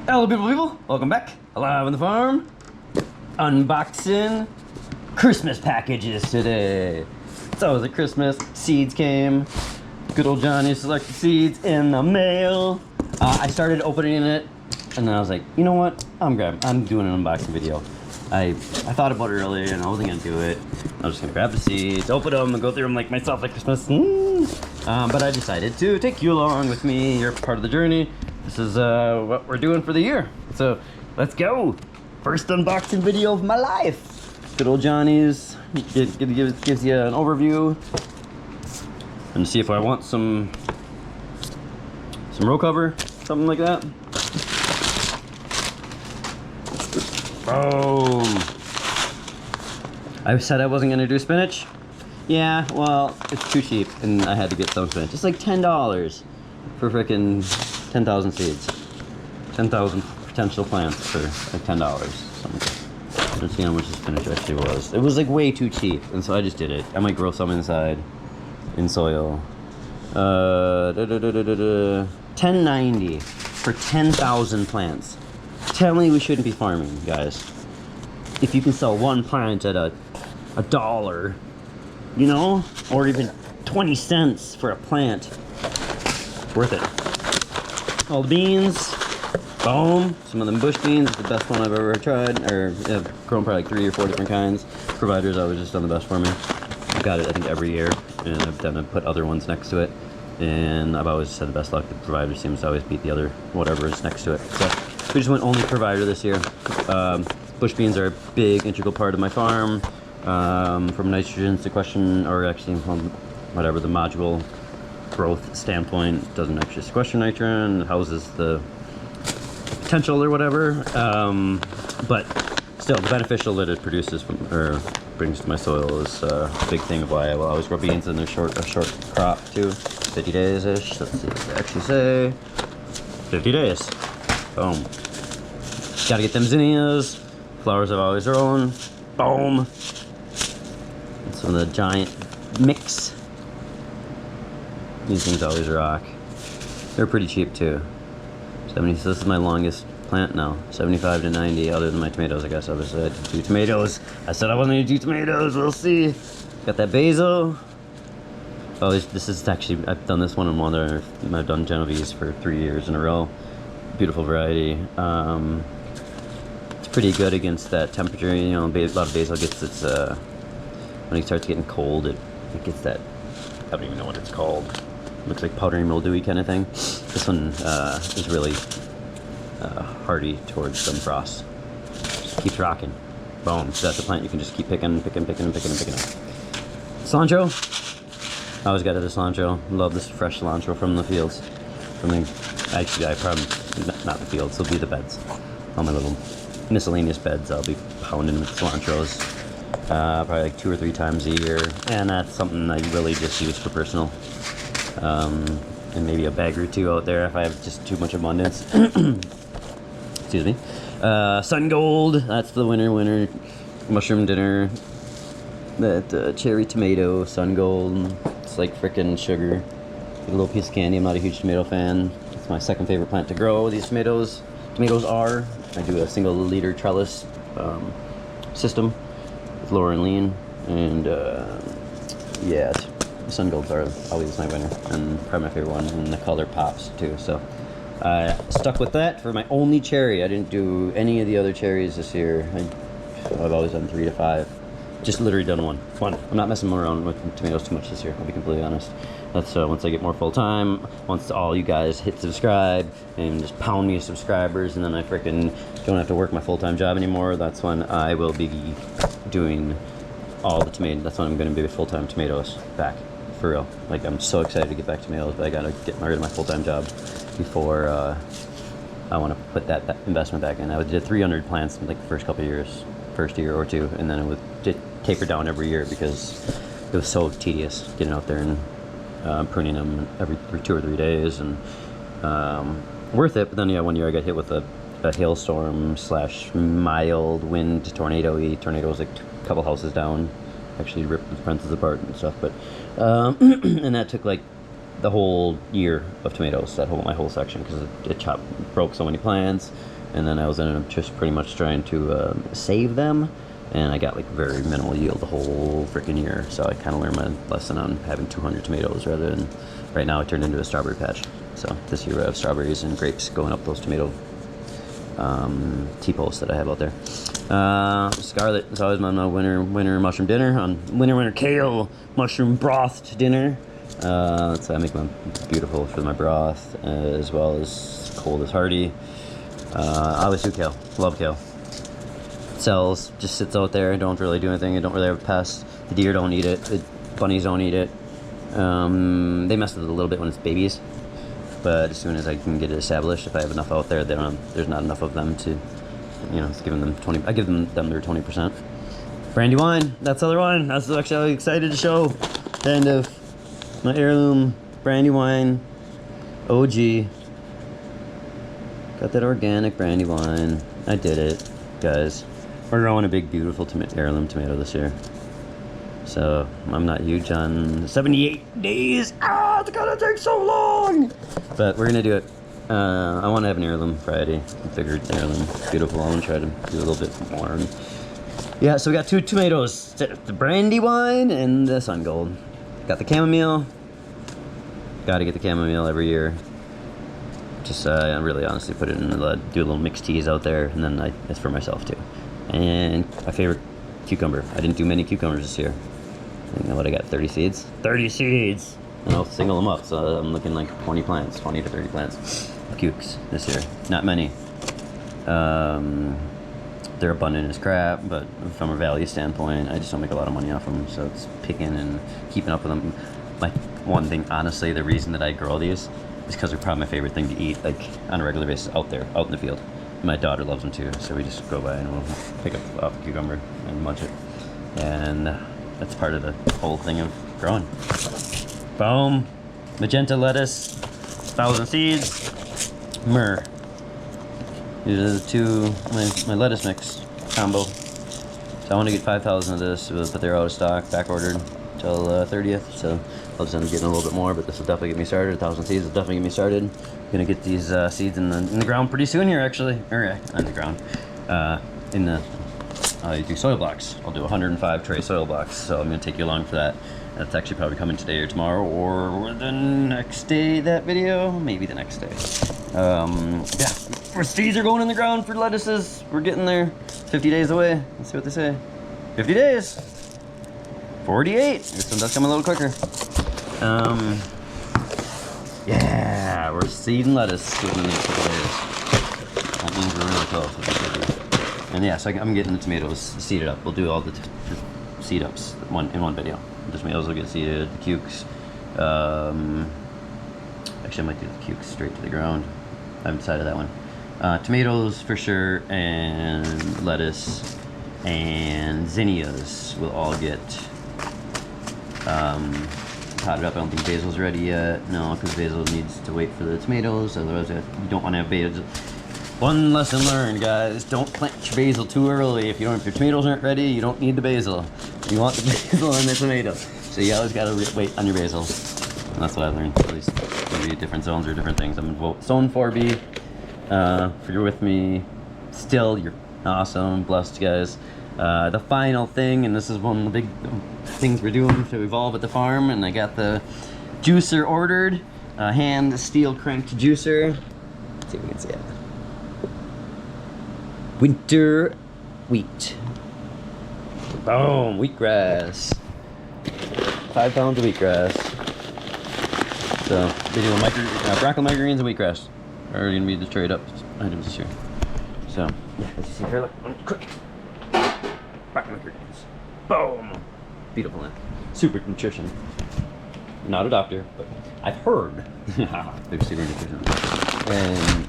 Hello people, welcome back. Alive on the farm. Unboxing Christmas packages today. It's always a Christmas. Seeds came. Good old Johnny selected seeds in the mail. I started opening it and then I was like, you know what? I'm doing an unboxing video. I thought about it earlier and I wasn't gonna do it. I was just gonna grab the seeds, open them, and go through them like myself like Christmas. But I decided to take you along with me. You're part of the journey. This is what we're doing for the year. So let's go. First unboxing video of my life. Good old Johnny's. Gives you an overview. And see if I want some row cover, something like that. Boom. I said I wasn't gonna do spinach. Yeah, well, it's too cheap and I had to get some spinach. It's like $10 for frickin' 10,000 seeds. 10,000 potential plants for like $10. Let's see how much the spinach actually was. It was like way too cheap, and so I just did it. I might grow some inside in soil. $10.90 for 10,000 plants. Tell me we shouldn't be farming, guys. If you can sell one plant at a dollar, you know, or even 20 cents for a plant, worth it. All the beans, boom. Some of them bush beans, the best one I've ever tried, or I've grown probably like 3 or 4 different kinds. Providers always just done the best for me. I've got it, I think, every year, and I've put other ones next to it, and I've always had the best luck. The Provider seems to always beat the other whatever is next to it. So we just went only Provider this year. Bush beans are a big integral part of my farm, from nitrogen sequestration, or actually from whatever the module growth standpoint. Doesn't actually sequester nitrogen, it houses the potential or whatever, but still the beneficial that it produces from, or brings to my soil is a big thing of why I will always grow beans in a short crop too. 50 days ish. Let's see what they actually say. 50 days. Boom. Gotta get them zinnias. Flowers I've always grown. Boom. And some of the giant mix. These things always rock. They're pretty cheap too. 70, so this is my longest plant now. 75 to 90, other than my tomatoes, I guess. Obviously I did do tomatoes. I said I wasn't gonna do tomatoes, we'll see. Got that basil. Oh, this is actually, I've done this one in Wonder. I've done Genovese for 3 years in a row. Beautiful variety. It's pretty good against that temperature. You know, a lot of basil gets its, when it starts getting cold, it gets that, I don't even know what it's called. Looks like powdery mildewy kind of thing. This one is really hardy towards some frost. Just keeps rocking. Boom. So that's a plant you can just keep picking. Cilantro. I always got to the cilantro. Love this fresh cilantro from the fields. Actually, I probably, not the fields, it'll be the beds. All my little miscellaneous beds, I'll be pounding with cilantros. Probably like 2 or 3 times a year. And that's something I really just use for personal. And maybe a bag or 2 out there if I have just too much abundance. Excuse me. Sun Gold, that's the winter mushroom dinner. That cherry tomato, Sun Gold, it's like frickin' sugar. Like a little piece of candy. I'm not a huge tomato fan. It's my second favorite plant to grow. These tomatoes are. I do a single liter trellis system with Laura and Lean, and yeah. Sun Golds are always my winner, and probably my favorite one, and the color pops too. So I stuck with that for my only cherry. I didn't do any of the other cherries this year. I've always done 3 to 5. Just literally done one. I'm not messing around with tomatoes too much this year, I'll be completely honest. That's once I get more full time, once all you guys hit subscribe and just pound me subscribers, and then I freaking don't have to work my full-time job anymore, that's when I will be doing all the tomatoes. That's when I'm going to be full-time tomatoes back. For real. Like, I'm so excited to get back to tomatoes, but I gotta get rid of my full-time job before I want to put that investment back in. I did 300 plants in like the first couple of years, first year or 2, and then it would taper down every year because it was so tedious getting out there and pruning them every 2 or 3 days, and worth it. But then yeah, one year I got hit with a hailstorm / mild wind tornado-y. Tornado was like a couple houses down. Actually ripped the fences apart and stuff, but and that took like the whole year of tomatoes, my whole section, because it broke so many plants, and then I was ended up just pretty much trying to save them, and I got like very minimal yield the whole freaking year. So I kind of learned my lesson on having 200 tomatoes rather than, right now it turned into a strawberry patch. So this year I have strawberries and grapes going up those tomato T-posts that I have out there. Scarlet is always my winter mushroom dinner, on winter kale mushroom broth dinner. So I make them beautiful for my broth, as well as cold as hardy. I always do kale, love kale. Sells, just sits out there, don't really do anything, I don't really have pests. The deer don't eat it, the bunnies don't eat it. They mess with it a little bit when it's babies, but as soon as I can get it established, if I have enough out there, there's not enough of them to, it's giving them 20, I give them their 20%. Brandy wine, that's other wine. That's actually excited to show the end of my heirloom brandy wine, OG. Got that organic brandy wine. I did it, guys. We're growing a big, beautiful heirloom tomato this year. So I'm not huge on 78 days. It's gonna take so long. But we're gonna do it. I want to have an heirloom Friday. I figured heirloom, beautiful. I'm gonna try to do a little bit more. Yeah, so we got 2 tomatoes: the brandy wine and the sun gold. Got the chamomile. Got to get the chamomile every year. Just I really honestly put it in do a little mixed teas out there, and then it's for myself too. And my favorite cucumber. I didn't do many cucumbers this year. You know what I got? 30 seeds. 30 seeds. And I'll single them up. So I'm looking like 20 plants, 20 to 30 plants. Cukes this year. Not many. They're abundant as crap, but from a value standpoint, I just don't make a lot of money off them. So it's picking and keeping up with them. My one thing, honestly, the reason that I grow these is because they're probably my favorite thing to eat, like on a regular basis out there, out in the field. My daughter loves them too, so we just go by and we'll pick up a cucumber and munch it. And that's part of the whole thing of growing. Boom. Magenta lettuce, 1,000 seeds. Myrrh. These are the two, my lettuce mix combo. So I want to get 5,000 of this, but they're out of stock, back ordered till 30th. So I'll just end up getting a little bit more, but this will definitely get me started. 1,000 seeds will definitely get me started. Gonna get these seeds in the ground pretty soon here, actually. Or on the ground. I do soil blocks. I'll do 105 tray soil blocks. So I'm gonna take you along for that. That's actually probably coming today or tomorrow, or the next day. That video, maybe the next day. Yeah, our seeds are going in the ground for lettuces. We're getting there. 50 days away. Let's see what they say. 50 days. 48. This one does come a little quicker. Yeah, we're seeding lettuce within the next couple days. That means we're really close with this. And yeah, so I'm getting the tomatoes seeded up. We'll do all the seed ups in one video. The tomatoes will get seeded, the cukes. Actually, I might do the cukes straight to the ground. I haven't decided that one. Tomatoes for sure, and lettuce, and zinnias will all get potted up. I don't think basil's ready yet. No, because basil needs to wait for the tomatoes. Otherwise, you don't want to have basil. One lesson learned, guys: don't plant your basil too early. If your tomatoes aren't ready, you don't need the basil. You want the basil and the tomatoes. So you always gotta wait on your basil. And that's what I learned. At least maybe different zones or different things. I'm in zone 4B. If you're with me, still, you're awesome, blessed, guys. The final thing, and this is one of the big things we're doing to evolve at the farm, and I got the juicer ordered, hand steel cranked juicer. Let's see if we can see it. Winter wheat. Boom, wheatgrass. 5 pounds of wheatgrass. So, they do broccoli, microgreens, and wheatgrass are going to be the trade up items this year. So, yeah, as you see here, look, quick. Broccoli, microgreens. Boom! Beautiful land. Super nutrition. Not a doctor, but I've heard they're super nutrition. And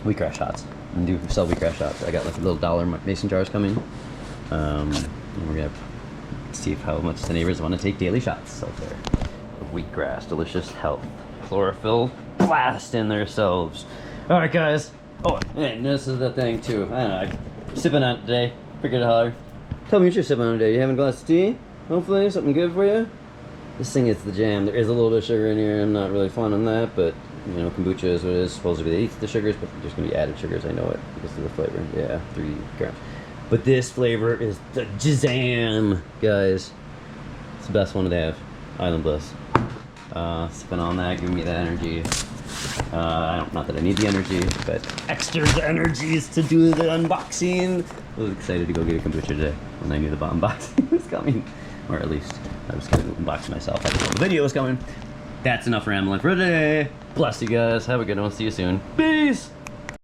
wheatgrass shots. And do sell wheatgrass shots. I got like little $1 mason jars coming. And we're gonna see how much the neighbors want to take daily shots out there of wheatgrass, delicious health, chlorophyll blast in themselves. All right, guys. Oh, and this is the thing too. I don't know. I'm sipping on it today. Figured to holler. Tell me what you're sipping on today. You having a glass of tea? Hopefully, something good for you. This thing is the jam. There is a little bit of sugar in here. I'm not really fond on that, but you know, kombucha is what it is. Supposedly they eat the sugars, but there's gonna be added sugars. I know it because of the flavor. Yeah, 3 grams. But this flavor is the jam, guys. It's the best one to have. Island Bliss. Sipping on that, giving me that energy. Not that I need the energy, but extra energies to do the unboxing. I was excited to go get a kombucha today when I knew the unboxing was coming. Or at least I was going to unbox myself. I didn't know the video was coming. That's enough rambling for today. Bless you guys. Have a good one. See you soon. Peace.